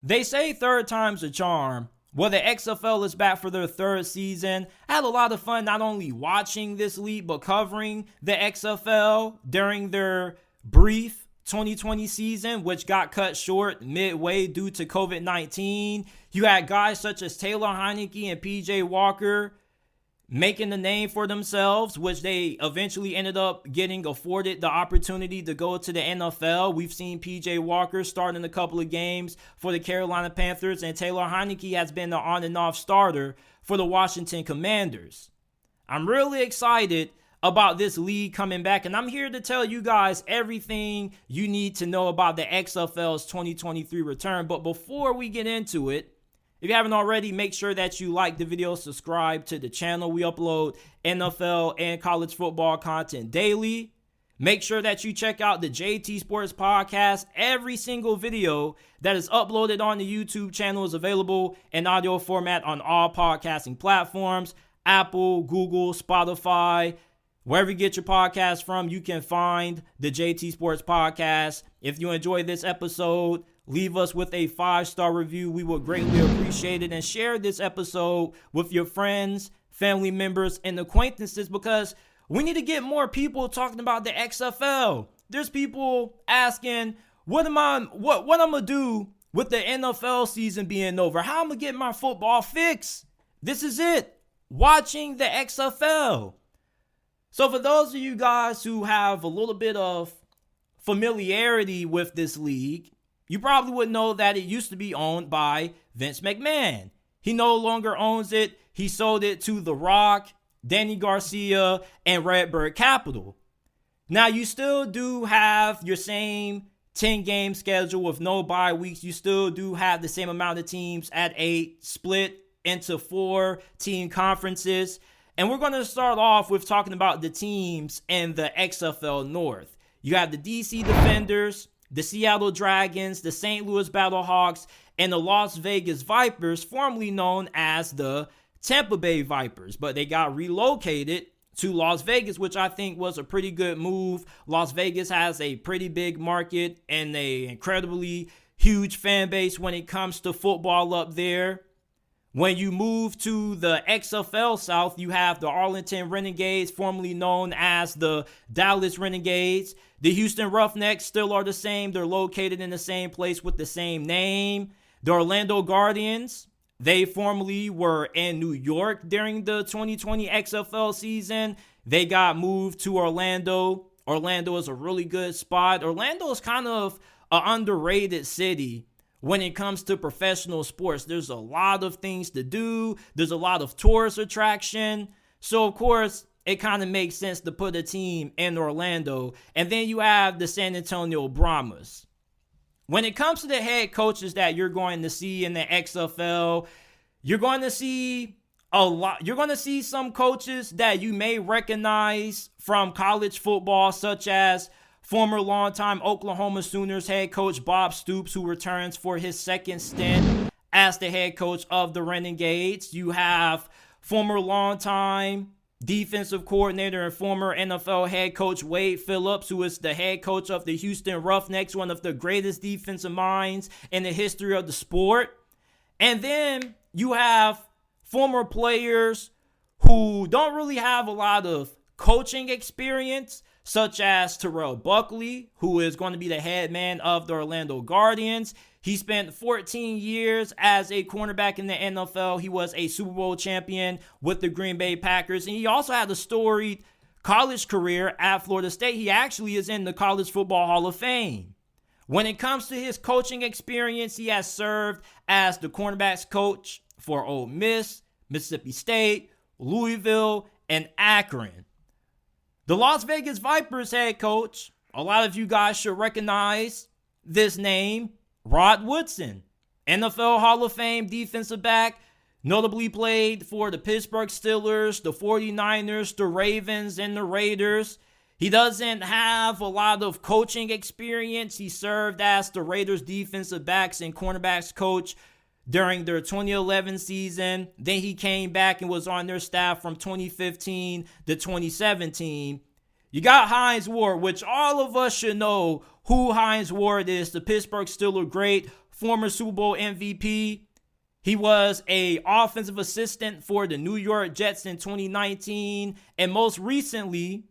They say third time's a charm. Well, the XFL is back for their third season. I had a lot of fun not only watching this league, but covering the XFL during their brief 2020 season, which got cut short midway due to COVID-19. You had guys such as Taylor Heinicke and PJ Walker making the name for themselves, which they eventually ended up getting afforded the opportunity to go to the NFL. We've seen PJ Walker start in a couple of games for the Carolina Panthers, and Taylor Heinicke has been the on and off starter for the Washington Commanders. I'm really excited about this league coming back, and I'm here to tell you guys everything you need to know about the XFL's 2023 return. But before we get into it, if you haven't already, make sure that you like the video, subscribe to the channel. We upload NFL and college football content daily. Make sure that you check out the JT Sports Podcast. Every single video that is uploaded on the YouTube channel is available in audio format on all podcasting platforms: Apple, Google, Spotify. Wherever you get your podcast from, you can find the JT Sports Podcast. If you enjoyed this episode, leave us with a 5-star review. We would greatly appreciate it. And share this episode with your friends, family members, and acquaintances, because we need to get more people talking about the XFL. There's people asking, what I'm gonna do with the NFL season being over? How I'm gonna get my football fix? This is it. Watching the XFL. So for those of you guys who have a little bit of familiarity with this league, you probably would know that it used to be owned by Vince McMahon. He no longer owns it. He sold it to The Rock, Danny Garcia, and RedBird Capital. Now, you still do have your same 10-game schedule with no bye weeks. You still do have the same amount of teams at 8, split into 4-team conferences. And we're going to start off with talking about the teams in the XFL North. You have the DC Defenders, the Seattle Dragons, the St. Louis Battlehawks, and the Las Vegas Vipers, formerly known as the Tampa Bay Vipers. But they got relocated to Las Vegas, which I think was a pretty good move. Las Vegas has a pretty big market and an incredibly huge fan base when it comes to football up there. When you move to the XFL South, you have the Arlington Renegades, formerly known as the Dallas Renegades. The Houston Roughnecks still are the same. They're located in the same place with the same name. The Orlando Guardians, they formerly were in New York during the 2020 XFL season. They got moved to Orlando. Orlando is a really good spot. Orlando is kind of an underrated city when it comes to professional sports. There's a lot of things to do. There's a lot of tourist attraction. So, of course, it kind of makes sense to put a team in Orlando. And then you have the San Antonio Brahmas. When it comes to the head coaches that you're going to see in the XFL, you're going to see a lot. You're going to see some coaches that you may recognize from college football, such as former longtime Oklahoma Sooners head coach Bob Stoops, who returns for his second stint as the head coach of the Renegades. You have former longtime defensive coordinator and former NFL head coach Wade Phillips, who is the head coach of the Houston Roughnecks, one of the greatest defensive minds in the history of the sport. And then you have former players who don't really have a lot of coaching experience, such as Terrell Buckley, who is going to be the head man of the Orlando Guardians. He spent 14 years as a cornerback in the NFL. He was a Super Bowl champion with the Green Bay Packers. And he also had a storied college career at Florida State. He actually is in the College Football Hall of Fame. When it comes to his coaching experience, he has served as the cornerbacks coach for Ole Miss, Mississippi State, Louisville, and Akron. The Las Vegas Vipers head coach, a lot of you guys should recognize this name, Rod Woodson, NFL Hall of Fame defensive back, notably played for the Pittsburgh Steelers, the 49ers, the Ravens, and the Raiders. He doesn't have a lot of coaching experience. He served as the Raiders defensive backs and cornerbacks coach during their 2011 season. Then he came back and was on their staff from 2015 to 2017. You got Hines Ward, which all of us should know who Hines Ward is, the Pittsburgh Steelers great, former Super Bowl MVP. He was an offensive assistant for the New York Jets in 2019. And most recently,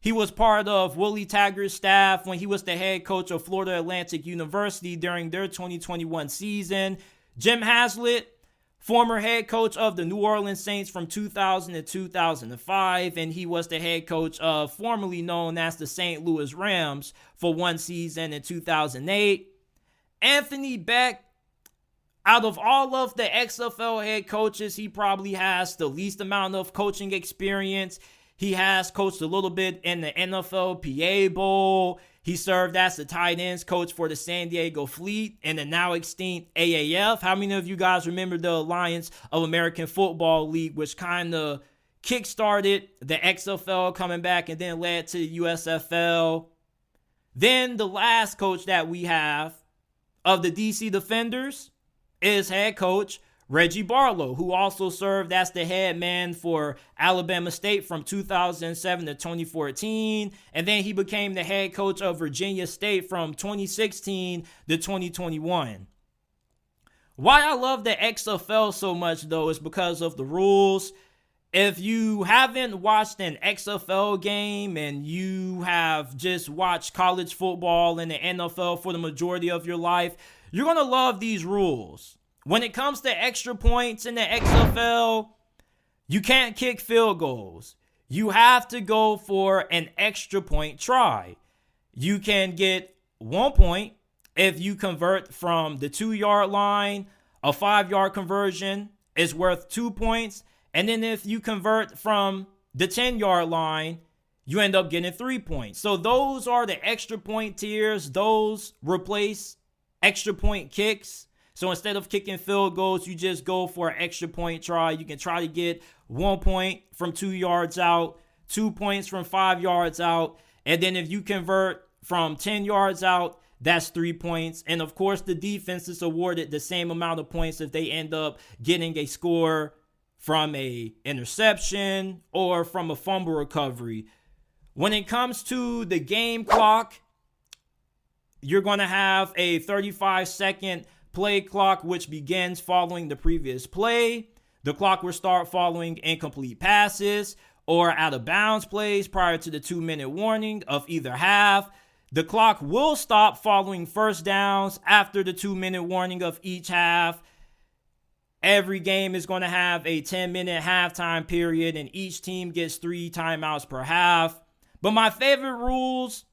he was part of Willie Taggart's staff when he was the head coach of Florida Atlantic University during their 2021 season. Jim Haslett, former head coach of the New Orleans Saints from 2000 to 2005, and he was the head coach of formerly known as the St. Louis Rams for one season in 2008. Anthony Beck, out of all of the XFL head coaches, he probably has the least amount of coaching experience. He has coached a little bit in the NFL PA Bowl. He served as the tight ends coach for the San Diego Fleet and the now extinct AAF. How many of you guys remember the Alliance of American Football League, which kind of kickstarted the XFL coming back and then led to the USFL? Then the last coach that we have of the DC Defenders is head coach Reggie Barlow, who also served as the head man for Alabama State from 2007 to 2014. And then he became the head coach of Virginia State from 2016 to 2021. Why I love the XFL so much, though, is because of the rules. If you haven't watched an XFL game and you have just watched college football and the NFL for the majority of your life, you're going to love these rules. When it comes to extra points in the XFL, you can't kick field goals. You have to go for an extra point try. You can get 1 point if you convert from the 2-yard line. A 5-yard conversion is worth 2 points. And then if you convert from the 10-yard line, you end up getting 3 points. So those are the extra point tiers. Those replace extra point kicks. So instead of kicking field goals, you just go for an extra point try. You can try to get 1 point from 2 yards out, 2 points from 5 yards out. And then if you convert from 10 yards out, that's 3 points. And of course, the defense is awarded the same amount of points if they end up getting a score from a interception or from a fumble recovery. When it comes to the game clock, you're going to have a 35-second play clock, which begins following the previous play. The clock will start following incomplete passes or out of bounds plays prior to the 2-minute warning of either half. The clock will stop following first downs after the 2-minute warning of each half. Every game is going to have a 10-minute halftime period, and each team gets 3 timeouts per half. But my favorite rules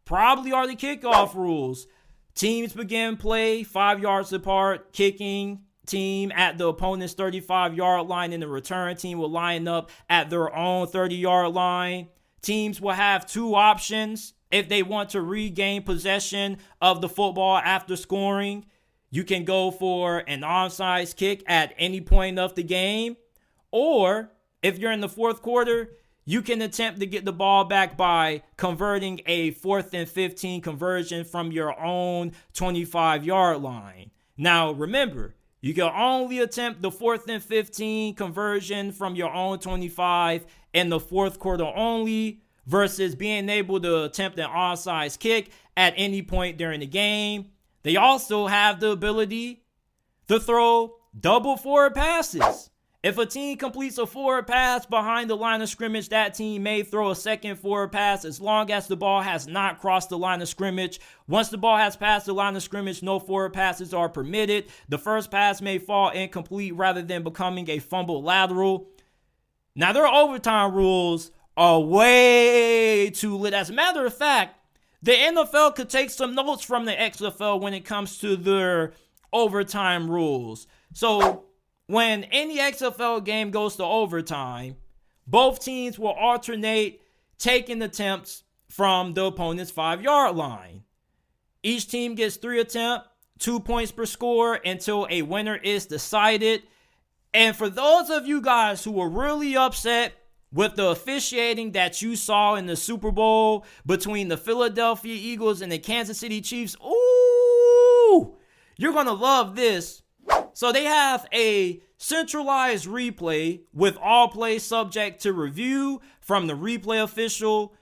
probably are the kickoff rules. Teams begin play 5 yards apart, kicking team at the opponent's 35-yard line, and the return team will line up at their own 30-yard line. Teams will have 2 options if they want to regain possession of the football after scoring. You can go for an onside kick at any point of the game, or if you're in the fourth quarter, you can attempt to get the ball back by converting a 4th and 15 conversion from your own 25-yard line. Now, remember, you can only attempt the 4th and 15 conversion from your own 25 in the fourth quarter only, versus being able to attempt an onside kick at any point during the game. They also have the ability to throw double forward passes. If a team completes a forward pass behind the line of scrimmage, that team may throw a second forward pass as long as the ball has not crossed the line of scrimmage. Once the ball has passed the line of scrimmage, no forward passes are permitted. The first pass may fall incomplete rather than becoming a fumble lateral. Now, their overtime rules are way too lit. As a matter of fact, the NFL could take some notes from the XFL when it comes to their overtime rules. So when any XFL game goes to overtime, both teams will alternate taking attempts from the opponent's 5-yard line. Each team gets 3 attempts, 2 points per score until a winner is decided. And for those of you guys who were really upset with the officiating that you saw in the Super Bowl between the Philadelphia Eagles and the Kansas City Chiefs, ooh, you're going to love this. So they have a centralized replay with all plays subject to review from the replay official.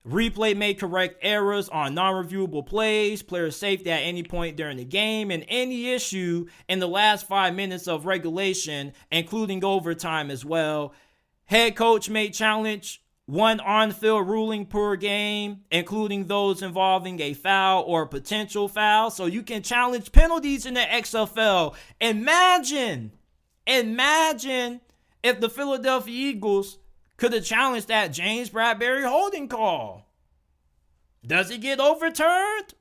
Replay may correct errors on non-reviewable plays, player safety at any point during the game, and any issue in the last 5 minutes of regulation, including overtime as well. Head coach may challenge one on-field ruling per game, including those involving a foul or potential foul. So you can challenge penalties in the XFL. Imagine if the Philadelphia Eagles could have challenged that James Bradbury holding call. Does it get overturned?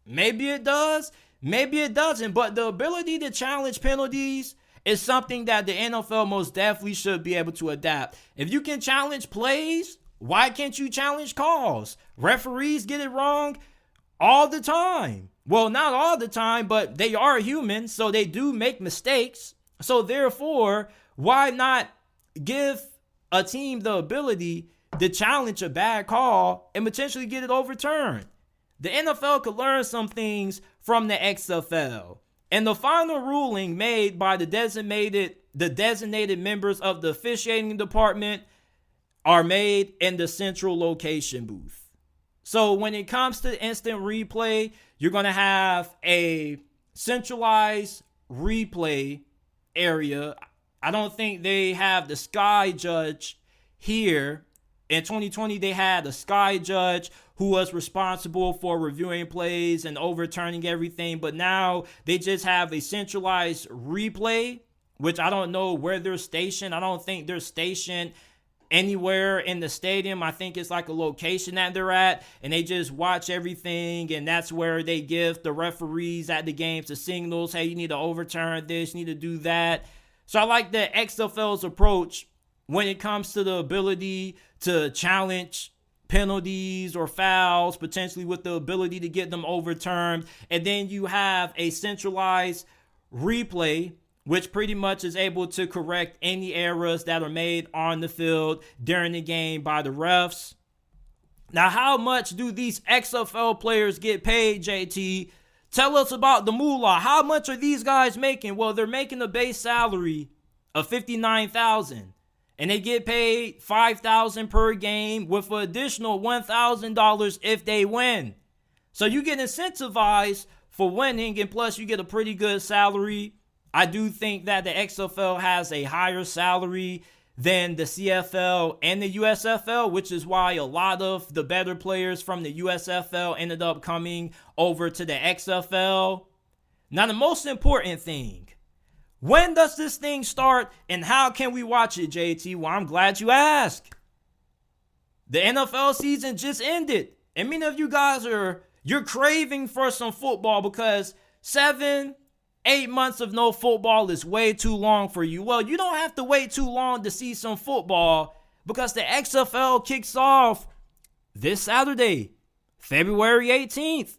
Maybe it does. Maybe it doesn't. But the ability to challenge penalties is something that the NFL most definitely should be able to adapt. If you can challenge plays, why can't you challenge calls? Referees get it wrong all the time. Well, not all the time, but they are human, so they do make mistakes. So therefore, why not give a team the ability to challenge a bad call and potentially get it overturned? The NFL could learn some things from the XFL. And the final ruling made by the designated members of the officiating department are made in the central location booth. So when it comes to instant replay, you're going to have a centralized replay area. I don't think they have the Sky Judge here. In 2020, they had a Sky Judge who was responsible for reviewing plays and overturning everything. But now they just have a centralized replay, which I don't know where they're stationed. I don't think they're stationed anywhere in the stadium. I think it's like a location that they're at, and they just watch everything, and that's where they give the referees at the games the signals. Hey, you need to overturn this, you need to do that. So I like the XFL's approach when it comes to the ability to challenge penalties or fouls, potentially with the ability to get them overturned. And then you have a centralized replay, which pretty much is able to correct any errors that are made on the field during the game by the refs. Now, how much do these XFL players get paid, JT? Tell us about the moolah. How much are these guys making? Well, they're making a base salary of $59,000. And they get paid $5,000 per game with an additional $1,000 if they win. So you get incentivized for winning, and plus you get a pretty good salary. I do think that the XFL has a higher salary than the CFL and the USFL, which is why a lot of the better players from the USFL ended up coming over to the XFL. Now, the most important thing, when does this thing start and how can we watch it, JT? Well, I'm glad you asked. The NFL season just ended. And many of you guys you're craving for some football because 7-8 months of no football is way too long for you. Well, you don't have to wait too long to see some football because the XFL kicks off this Saturday, February 18th.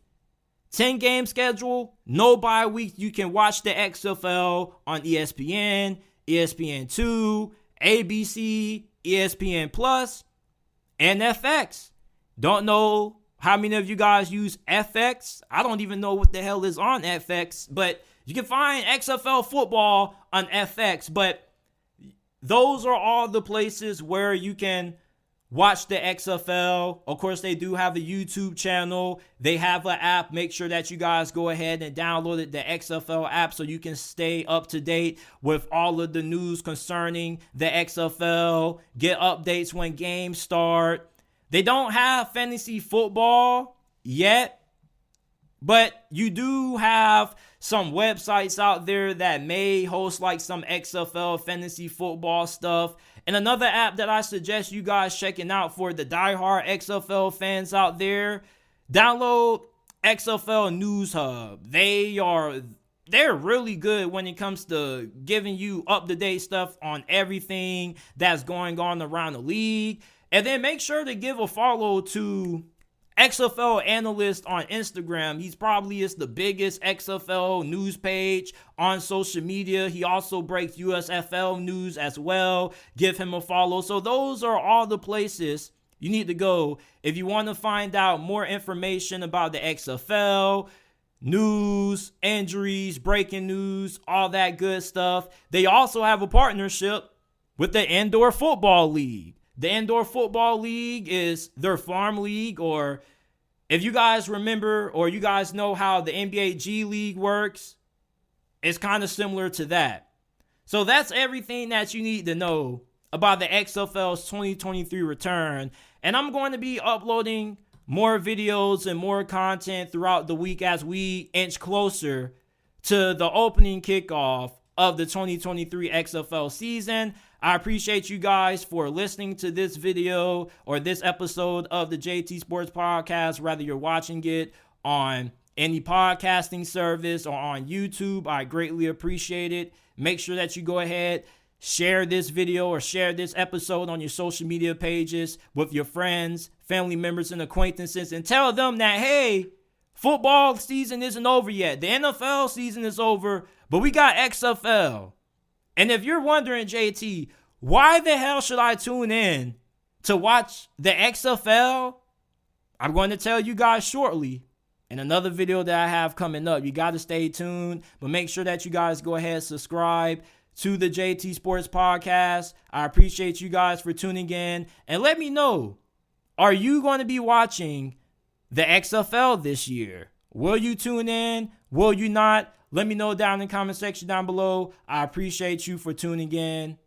10-game schedule, no bye week. You can watch the XFL on ESPN, ESPN2, ABC, ESPN Plus, and FX. Don't know how many of you guys use FX. I don't even know what the hell is on FX, but you can find XFL football on FX. But those are all the places where you can watch the XFL. Of course, they do have a YouTube channel. They have an app. Make sure that you guys go ahead and download it, the XFL app, so you can stay up to date with all of the news concerning the XFL. Get updates when games start. They don't have fantasy football yet, but you do have some websites out there that may host like some XFL fantasy football stuff. And another app that I suggest you guys checking out for the diehard XFL fans out there, download XFL News Hub. They're really good when it comes to giving you up-to-date stuff on everything that's going on around the league. And then make sure to give a follow to XFL Analyst on Instagram. He's probably the biggest XFL news page on social media. He also breaks USFL news as well. Give him a follow. So those are all the places you need to go if you want to find out more information about the XFL, news, injuries, breaking news, all that good stuff. They also have a partnership with the Indoor Football League. The Indoor Football League is their farm league, or if you guys remember or you guys know how the NBA G League works, it's kind of similar to that. So that's everything that you need to know about the XFL's 2023 return. And I'm going to be uploading more videos and more content throughout the week as we inch closer to the opening kickoff of the 2023 XFL season. I appreciate you guys for listening to this video or this episode of the JT Sports Podcast, whether you're watching it on any podcasting service or on YouTube. I greatly appreciate it. Make sure that you go ahead, share this video or share this episode on your social media pages with your friends, family members, and acquaintances, and tell them that, hey, football season isn't over yet. The NFL season is over, but we got XFL. And if you're wondering, JT, why the hell should I tune in to watch the XFL? I'm going to tell you guys shortly in another video that I have coming up. You got to stay tuned, but make sure that you guys go ahead and subscribe to the JT Sports Podcast. I appreciate you guys for tuning in, and let me know, are you going to be watching the XFL this year? Will you tune in? Will you not? Let me know down in the comment section down below. I appreciate you for tuning in.